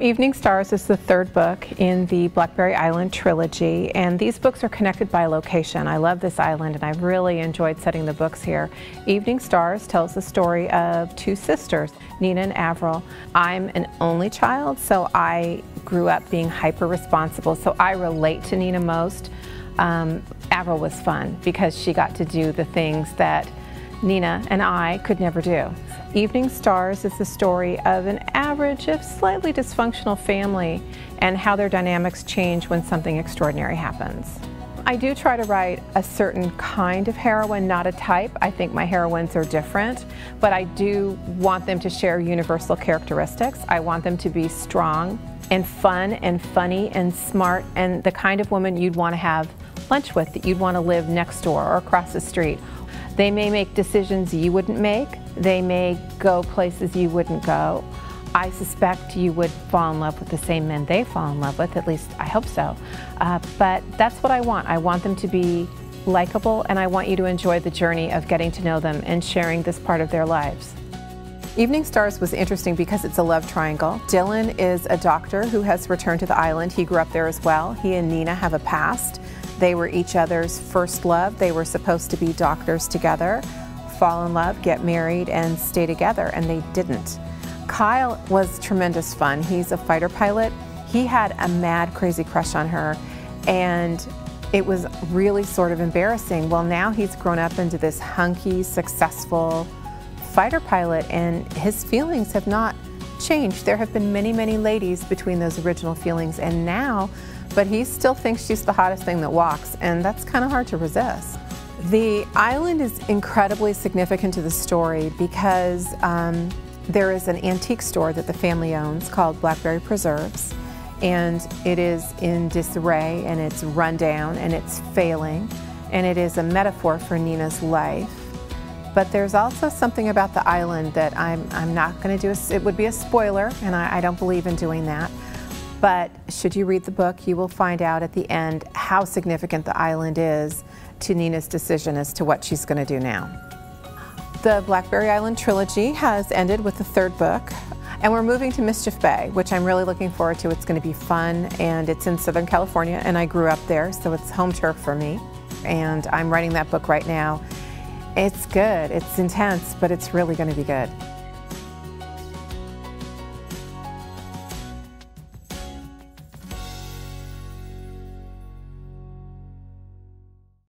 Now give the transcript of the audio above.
Evening Stars is the third book in the Blackberry Island trilogy, and these books are connected by location. I love this island and I've really enjoyed setting the books here. Evening Stars tells the story of two sisters, Nina and Avril. I'm an only child, so I grew up being hyper responsible, so I relate to Nina most. Avril was fun because she got to do the things that Nina and I could never do. Evening Stars is the story of an average, if slightly dysfunctional family and how their dynamics change when something extraordinary happens. I do try to write a certain kind of heroine, not a type. I think my heroines are different, but I do want them to share universal characteristics. I want them to be strong and fun and funny and smart and the kind of woman you'd want to have lunch with, that you'd want to live next door or across the street. They may make decisions you wouldn't make. They may go places you wouldn't go. I suspect you would fall in love with the same men they fall in love with, at least I hope so. But that's what I want. I want them to be likable, and I want you to enjoy the journey of getting to know them and sharing this part of their lives. Evening Stars was interesting because it's a love triangle. Dylan is a doctor who has returned to the island. He grew up there as well. He and Nina have a past. They were each other's first love. They were supposed to be doctors together, fall in love, get married, and stay together, and they didn't. Kyle was tremendous fun. He's a fighter pilot. He had a mad, crazy crush on her, and it was really sort of embarrassing. Well, now he's grown up into this hunky, successful fighter pilot, and his feelings have not changed. There have been many, many ladies between those original feelings and now, but he still thinks she's the hottest thing that walks, and that's kind of hard to resist. The island is incredibly significant to the story because there is an antique store that the family owns called Blackberry Preserves, and it is in disarray, and it's run down, and it's failing, and it is a metaphor for Nina's life. But there's also something about the island that I'm not going to do. It would be a spoiler, and I don't believe in doing that. But should you read the book, you will find out at the end how significant the island is to Nina's decision as to what she's going to do now. The Blackberry Island trilogy has ended with the third book, and we're moving to Mischief Bay, which I'm really looking forward to. It's going to be fun, and it's in Southern California, and I grew up there, so it's home turf for me. And I'm writing that book right now. It's good, it's intense, but it's really going to be good.